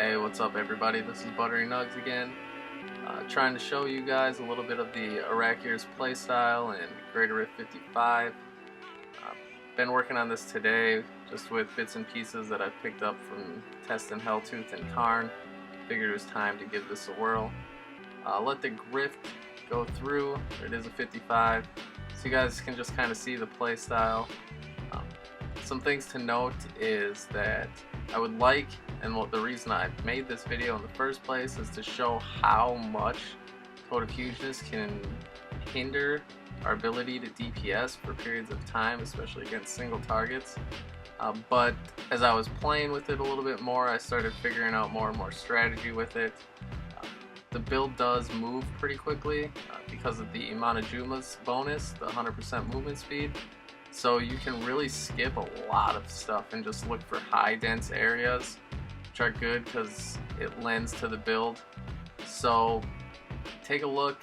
Hey, what's up everybody? This is Buttery Nugs again, trying to show you guys a little bit of the Arachyr's playstyle in Greater Rift 55. Been working on this today, just with bits and pieces that I've picked up from testing Helltooth and Karn. Figured it was time to give this a whirl. Let the grift go through. It is a 55, so you guys can just kind of see the playstyle. Some things to note is that I would like, and the reason I made this video in the first place is to show how much Toad of Hugeness can hinder our ability to DPS for periods of time, especially against single targets. But as I was playing with it a little bit more, I started figuring out more and more strategy with it. The build does move pretty quickly because of the Monojuma's bonus, the 100% movement speed. So you can really skip a lot of stuff and just look for high dense areas, which are good because it lends to the build. So take a look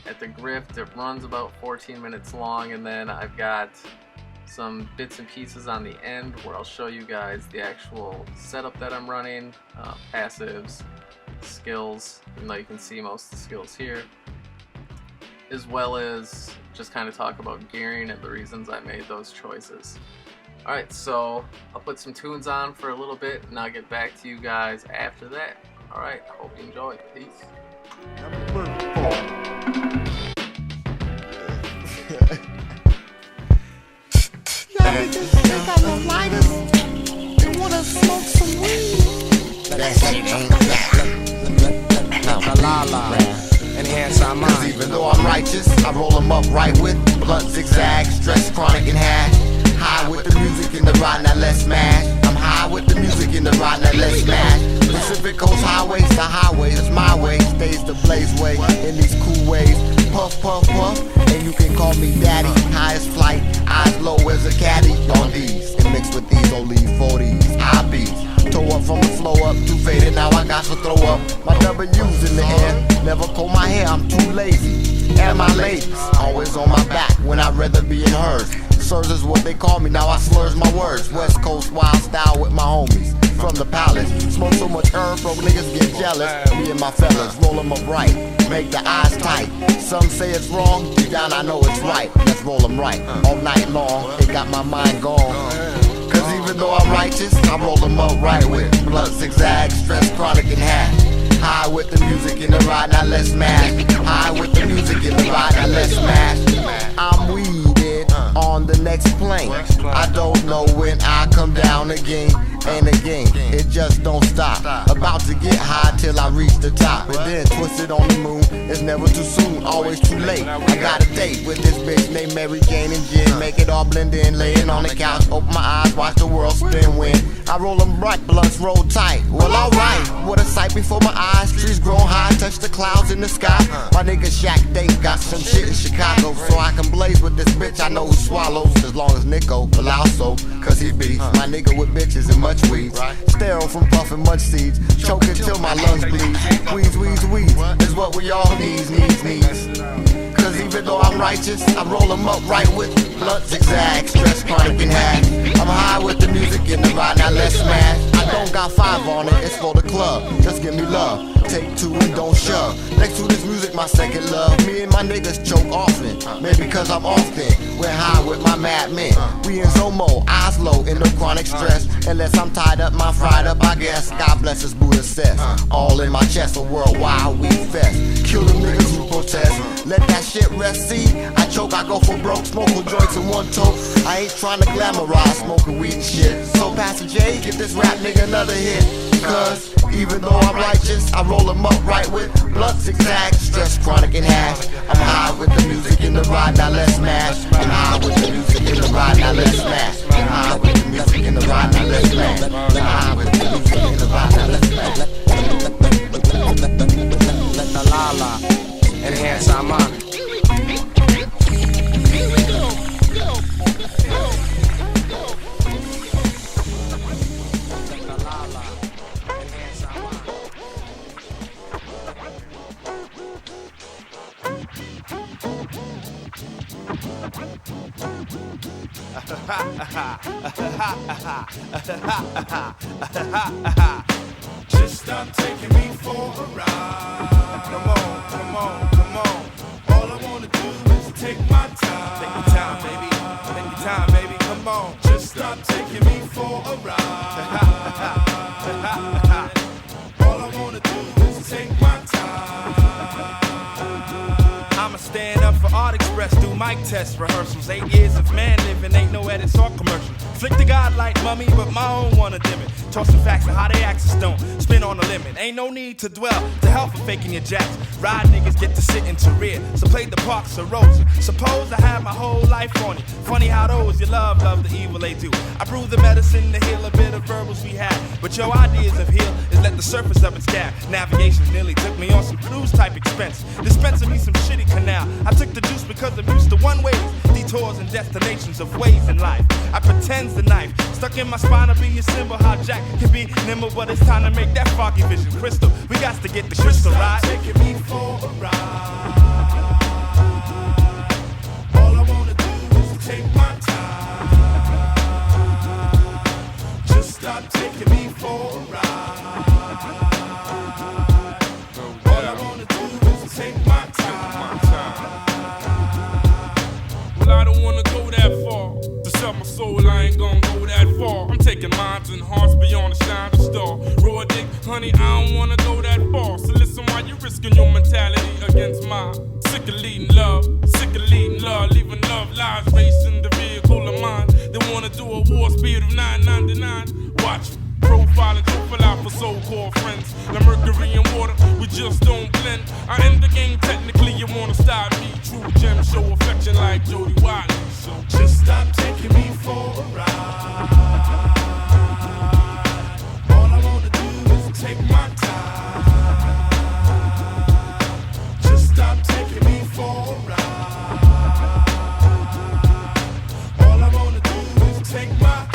at the grift. It runs about 14 minutes long, and then I've got some bits and pieces on the end where I'll show you guys the actual setup that I'm running, passives, skills, even though you can see most of the skills here, as well as just kind of talk about gearing and the reasons I made those choices. Alright, so I'll put some tunes on for a little bit and I'll get back to you guys after that. Alright, I hope you enjoy. Peace. Number 4. Y'all niggas ain't got no lighters. They wanna smoke some weed. That shit ain't that. No, la la. Enhance our minds. Even though I'm righteous, I roll them up right with blunt zigzag, stress chronic and hash. High with the music in the ride, now let's smash. I'm high with the music in the ride, now let's smash. Pacific Coast highways, the highway is my way. Stays the blaze way in these cool ways. Puff, puff, puff, and you can call me daddy. Highest flight, eyes low as a caddy. On these, and mixed with these, only 40s, IBs. Toe up from the flow up, too faded, now I got to throw up. My W's in the air, never comb my hair, I'm too lazy. And my ladies, always on my back when I'd rather be in hers. Sirs is what they call me, now I slurs my words. West Coast wild style with my homies from the palace. Smoke so much herb, broke niggas get jealous. Me and my fellas, roll them up right, make the eyes tight. Some say it's wrong, deep down I know it's right. Let's roll them right, all night long, it got my mind gone. Cause even though I'm righteous, I roll them up right with blunt zigzag, stress chronic and hash. High with the music in the ride, now let's smash. High with the music in the ride, now let's smash. I'm weeded on the next plane. I don't know when I come down again. And again, it just don't stop. About to get high till I reach the top. And then twisted on the moon. It's never too soon, always too late. I got a date with this bitch named Mary Jane and Jen. Make it all blend in, laying on the couch. Open my eyes, watch the world spin when I roll them bright, blunts roll tight. Well, alright, what a sight before my eyes. Trees grown high, touch the clouds in the sky. My nigga Shaq Date got some shit in Chicago, so I can blaze with this bitch I know who swallows. As long as Nico will also, cause he be my nigga with bitches and much weed. Sterile from puffing much seeds, choking till my lungs bleed. Wheeze, wheeze, wheeze is what we all need. Cause even though I'm righteous, I roll them up right with blunt zigzag, stress chronic and hash. I'm high with the music in the ride, now let's smash. I don't got 5 on it, it's for the club. Just give me love, take 2 and don't shove. Next to this music, my second love. Me and my niggas choke often, maybe cause I'm often went high with my mad men. We in Zomo, eyes low, in no chronic stress. Unless I'm tied up, my fried up, I guess. God bless us, Buddha says. All in my chest, a worldwide weed fest. Kill them niggas who protest. Let that shit rest, see. I choke, I go for broke, smoking joints in one toke. I ain't trying to glamorize smoking weed and shit. So Pastor J, give this rap nigga another hit. Cause even though I'm righteous, I roll them up right with blunt zigzag, stress chronic and hash. I'm high with the music in the ride, now let's smash. I'm high with the music in the ride, now let's smash. I'm high with the music in the ride, now let's smash. I'm high with the music in the ride, now let's smash. Let the la la enhance our mind. Just stop a ride. Come on, come on, come on. All I wanna do is take my time. Take your time, baby. Take your time, baby. Come on. Just stop taking me for a ride. All I wanna do is take my time. I'ma stand up for Art Express, do mic test rehearsals. 8 years of man living, ain't no edits or commercial. Flick the godlight mummy, but my own wanna dim it. Tossing facts and how they axes don't spin on the limit. Ain't no need to dwell to hell for faking your jacks. Ride niggas get to sit into rear, so play the parks of Rosa. Suppose I had my whole life on you. Funny how those you love the evil they do. I brew the medicine to heal a bit of verbals we had, but your ideas of heal is let the surface of its gap. Navigation nearly took me on some cruise type expense, dispensing me some shitty canal. I took the juice because I'm used to one ways, detours and destinations of ways in life. I pretend's the knife stuck in my spine to be a symbol how Jack can be nimble, but it's time to make that foggy vision crystal. We got to get the crystal right. Taking me for a ride. All I wanna do is take my time. Just stop taking me for a ride. All I wanna do is take my time. Well, I don't wanna go that far. To sell my soul, I ain't gonna go that far. I'm taking minds and hearts beyond the shining star. Raw dick, honey, I don't wanna go that far. So listen while you're risking your mentality against mine. Sick of leading love, leaving love lies racing the vehicle of mine. They wanna do a war speed of 999. Watch me. Profiling, profile out for so-called friends. The mercury and water, we just don't blend. I end the game technically, you wanna stop me. True gem, show affection like Jody Wiley. So just stop taking me for a ride. All I wanna do is take my time. Just stop taking me for a ride. All I wanna do is take my time.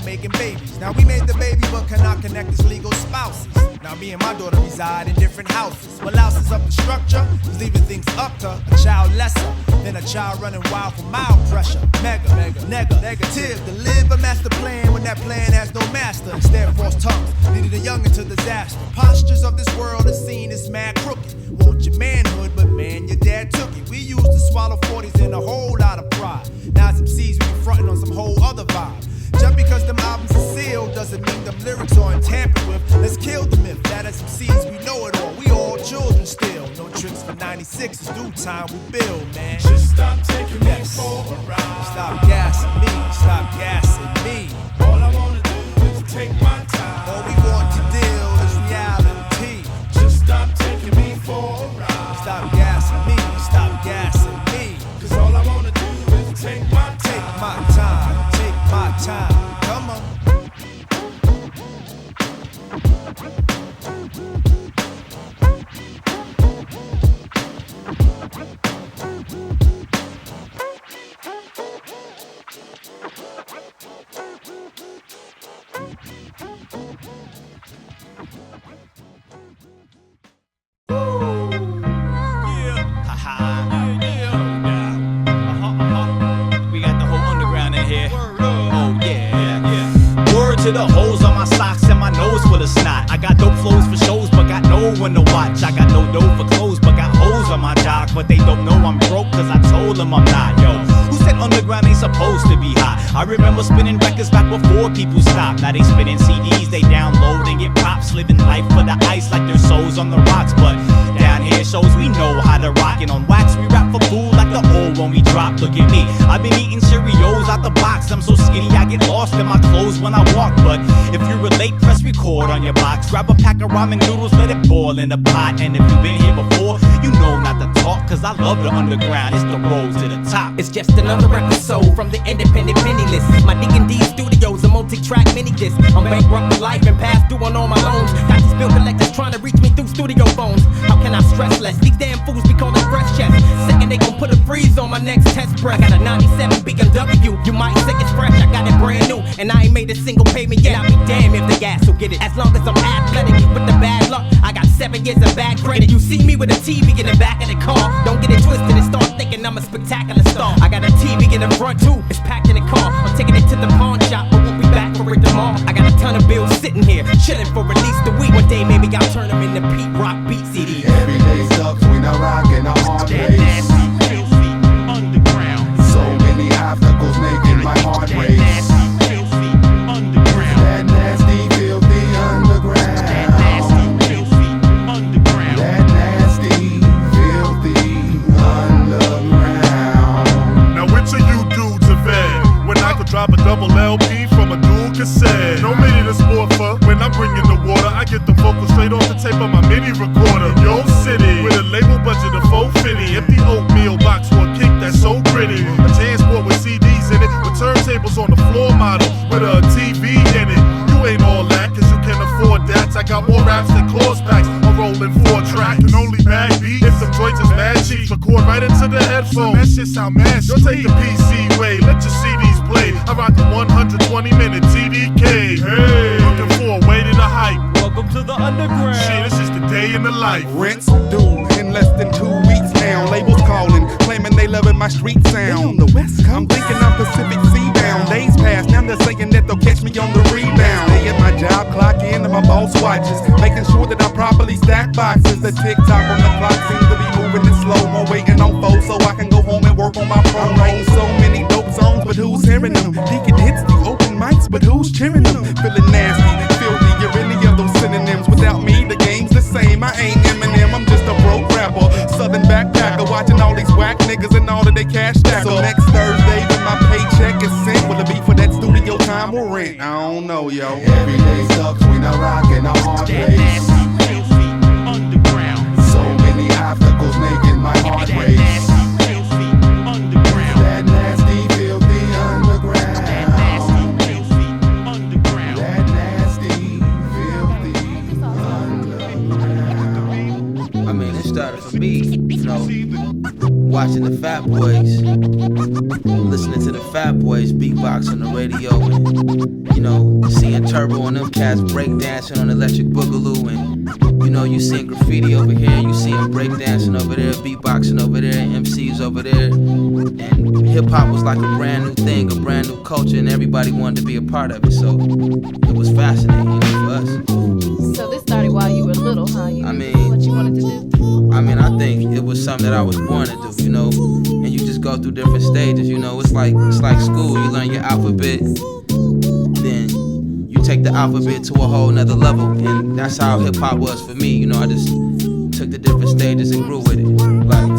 Making babies. Now we made the baby, but cannot connect as legal spouses. Now me and my daughter reside in different houses. What louses up the structure is leaving things up to a child lesser than a child running wild from mild pressure. Negative to live a master plan when that plan has no master. Instead, false tongues leading a young into disaster. Postures of this world is seen as mad crooked. Want your manhood, but man, your dad took it. We used to swallow 40s in a whole lot of pride. Now some C's we be fronting on some whole other vibe. Just because them albums are sealed doesn't mean them lyrics aren't tampered with. Let's kill the myth that as MCs we know it all. We all children still. No tricks for 96, it's due time we build, man. Just stop taking me for a ride. Stop gassing me, stop gassing me. All I wanna do is take my time. All we want to deal is reality. Just stop taking me for a ride. Stop gassing me, stop gassing me. Cause all I wanna do is take my time. Take my time. My time, come on. To the holes on my socks and my nose full of snot. I got dope flows for shows, but got no one to watch. I got no dough for clothes, but got hoes on my jock. But they don't know I'm broke, cause I told them I'm not, yo. Who said underground ain't supposed to be hot? I remember spinning records back before people stopped. Now they spinning CDs, they download and get props. Living life for the ice like their souls on the rocks. But down here shows we know how to rock. And on wax we rap for food like the old when we drop. Look at me, I've been eating Cheerios out the box. I'm so skinny I get lost in my clothes when I walk. But if you relate, press record on your box. Grab a pack of ramen noodles, let it boil in the pot. And if you've been here before, you know not to talk. Cause I love the underground, it's the road to the top. It's just another episode from the independent mini list. My D&D studios, a multi-track mini disc. I'm bankrupt for life and past due on all my loans. Got these bill collectors trying to reach me through studio phones. How can I stress less? These damn fools be calling fresh checks. Second they gon' put a freeze on my next test press. I got a 97 BMW, you might say it's fresh, I got it brand new, and I ain't made a single payment yet. I'll be damn if the gas will get it, as long as I'm athletic. With the bad luck, I got 7 years of bad credit. You see me with a TV in the back of the car, don't get it twisted and start thinking I'm a spectacular star. I got a TV in the front too, it's packed in the car. I'm taking it to the pawn shop, but we'll be back for it tomorrow. I got a ton of bills sitting here, chilling for at least a week. One day maybe I'll turn them into Pete Rock beat CDs. Every day sucks when I rock and a hard race. So many obstacles making my heart race. That nasty, filthy underground. That nasty, filthy underground. Now which of you dudes are fed when I could drop a double LP from a dual cassette? No mini to sport for when I'm bringing the water. I get the vocals straight off the tape of my mini recorder. Yo City with a label budget of $450. Empty oatmeal box for a kick that's so gritty. A transport with CDs in it, with turntables on the floor model with a TV in it. You ain't all that, cause you can afford that. I got more raps than claws packs. I'm rolling 4 track. Can only bag beat if them joints is mad cheap. Record right into the headphones. That shit sound mad sweet. Yo, take the PC way, let your CDs play. I rock a 120-minute TDK. Hey, looking for a way to the hype. Welcome to the underground. Shit, it's just a day in the life. Rents due in less than 2 weeks now. Labels calling, claiming they loving my street sound. The West Coast. I'm thinking I'm Pacific Sea bound. Days pass, now they're saying that they'll catch me on the rebound. Stay at my job, clock in, and my boss watches, making sure that I properly stack boxes. The tick-tock on the clock seems to be moving in slow-mo, waiting on foes so I can go home and work on my promo. I'm writing so many dope songs, but who's hearing them? Deacon hits the open mics, but who's cheering them? Feeling nasty, filthy, you're any of those synonyms. Without me, the game's the same. I ain't Eminem, I'm just a broke rapper, southern backpacker, watching all these whack niggas and all of their cash stacker. So next Thursday when my paycheck is sent, will it be for that studio time or rent? I don't know, yo. Every day sucks when I rock and a hard race. So many obstacles making my heart race. That nasty, filthy underground. That nasty, filthy underground. I mean, it started for me, you know, watching the Fat Boys, listening to the Fat Boys beatbox on the radio, and, you know, seeing Turbo and them cats breakdancing on Electric Boogaloo, and, you know, you seeing graffiti over here, you seeing breakdancing over there, beatboxing over there, MCs over there, and hip-hop was like a brand new thing, a brand new culture, and everybody wanted to be a part of it, so it was fascinating, you know, for us. So this started while you were little, huh? I mean, what you wanted to do? I mean, I think it was something that I was born to do, you know, and you just go through different stages, you know, it's like school, you learn your alphabet, then you take the alphabet to a whole nother level, and that's how hip-hop was for me, you know, I just took the different stages and grew with it, like,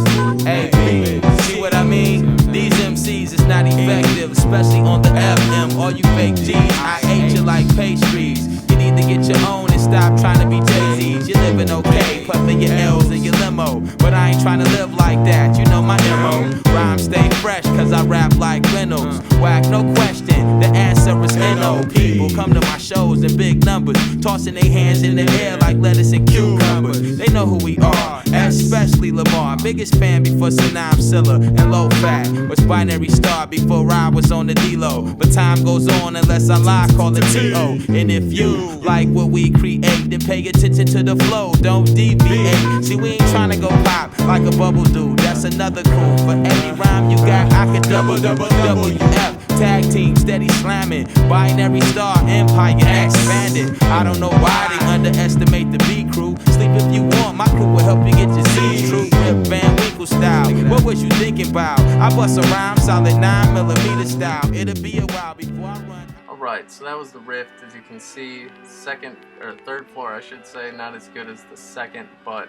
hey, see what I mean? These MCs is not effective, especially on the FM, all you fake G's, I ate you like pastries, you need to get your own and stop trying to be Jay-Z's, you're living okay, puffing your L's in your limo, but I ain't trying to live like that, you know my MO, rhymes stay fresh cause I rap like Reynolds, whack no question, the answer is N.O. People come to my shows in big numbers, tossing their hands in the air like lettuce and cucumbers, they know who we are, especially Lamar, biggest fan before Sanam Silla and Low Fat, was Binary Star before I was on the D-Lo, but time goes on unless I lie, call it T.O. And if you like what we create, then pay attention to the flow, don't deviate. See, we ain't tryna go pop like a bubble dude, that's another cool. For every rhyme you got, I can double WF. Tag team, steady slamming, Binary Star, Empire expanded. I don't know why they underestimate the B crew. Sleep if you want, my crew will help you get your Z's true. Rip Van Winkle style, what was you thinking about? I bust a rhyme, solid 9mm style. It'll be a while before I run. Alright, so that was the rift. As you can see, second or third floor I should say, not as good as the second, but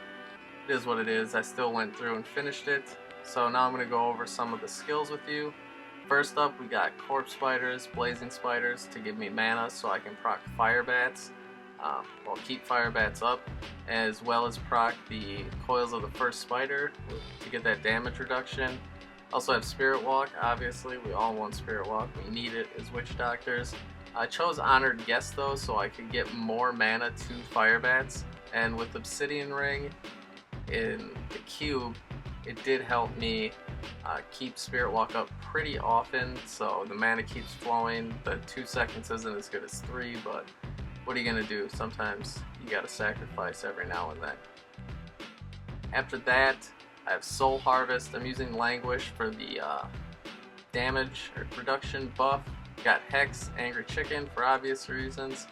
it is what it is. I still went through and finished it. So now I'm going to go over some of the skills with you. First up, we got Corpse Spiders, Blazing Spiders to give me mana so I can proc Fire Bats. Well, keep Fire Bats up, as well as proc the Coils of the First Spider to get that damage reduction. Also have Spirit Walk, obviously, we all want Spirit Walk, we need it as Witch Doctors. I chose Honored Guest though, so I could get more mana to Fire Bats, and with Obsidian Ring in the cube, it did help me keep Spirit Walk up pretty often, so the mana keeps flowing. The 2 seconds isn't as good as 3, but what are you gonna do? Sometimes you gotta sacrifice every now and then. After that, I have Soul Harvest. I'm using Languish for the damage reduction buff. Got Hex, Angry Chicken for obvious reasons.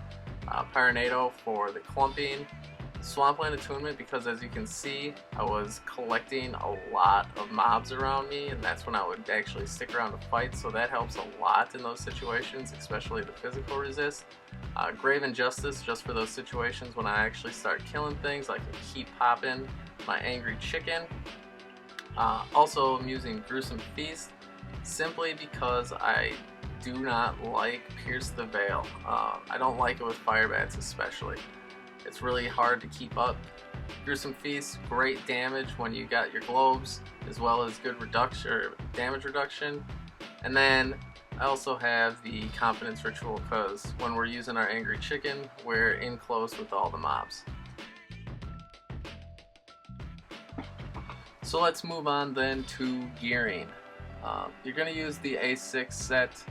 Pyronado for the clumping. Swampland Attunement because, as you can see, I was collecting a lot of mobs around me, and that's when I would actually stick around to fight, so that helps a lot in those situations, especially the physical resist. Grave Injustice just for those situations when I actually start killing things, I can keep popping my Angry Chicken. Also, I'm using Gruesome Feast simply because I do not like Pierce the Veil. I don't like it with Fire Bats especially. It's really hard to keep up. Gruesome Feast, great damage when you got your globes, as well as good reduction or damage reduction. And then I also have the Confidence Ritual because when we're using our Angry Chicken, we're in close with all the mobs. So let's move on then to gearing. You're going to use the A6 set.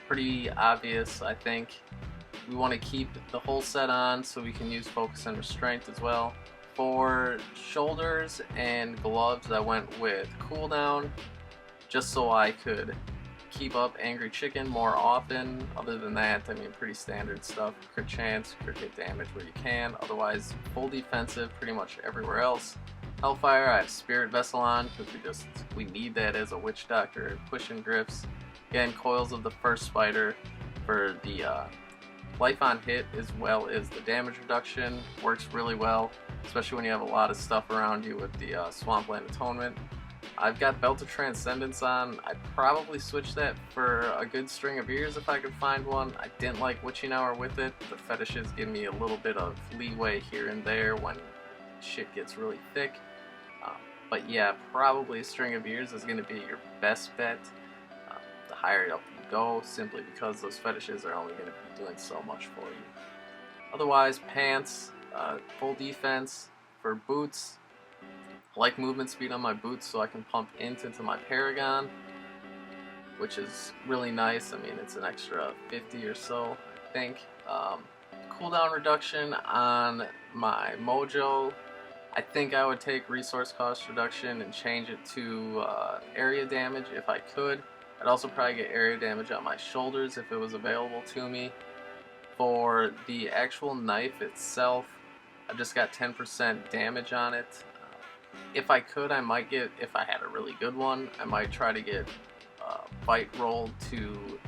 Pretty obvious, I think. We want to keep the whole set on so we can use Focus and Restraint as well. For shoulders and gloves, I went with Cooldown just so I could keep up Angry Chicken more often. Other than that, I mean, pretty standard stuff. Crit chance, crit hit damage where you can. Otherwise, full defensive pretty much everywhere else. Hellfire, I have Spirit Vessel on because we need that as a Witch Doctor. Pushing Drifts. Again, Coils of the First Spider for the life on hit as well as the damage reduction. Works really well, especially when you have a lot of stuff around you with the Swampland Atonement. I've got Belt of Transcendence on. I'd probably switch that for a good string of ears if I could find one. I didn't like Witching Hour with it. The fetishes give me a little bit of leeway here and there when shit gets really thick. But yeah, probably a string of ears is going to be your best bet. The higher up you go, simply because those fetishes are only going to be doing so much for you. Otherwise, pants, full defense. For boots, I like movement speed on my boots so I can pump into my Paragon, which is really nice. I mean, it's an extra 50 or so, I think. Cooldown reduction on my Mojo. I think I would take resource cost reduction and change it to area damage if I could. I'd also probably get area damage on my shoulders if it was available to me. For the actual knife itself, I've just got 10% damage on it. If I could, I might get, if I had a really good one, I might try to get Bite rolled to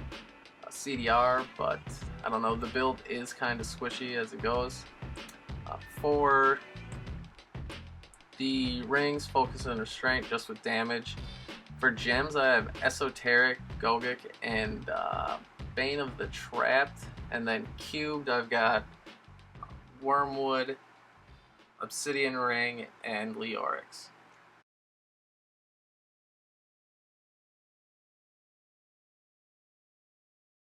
CDR, but I don't know, the build is kind of squishy as it goes. For the rings, Focus and Restraint just with damage. For gems, I have Esoteric, Gogok, and Bane of the Trapped. And then cubed, I've got Wormwood, Obsidian Ring, and Leorix.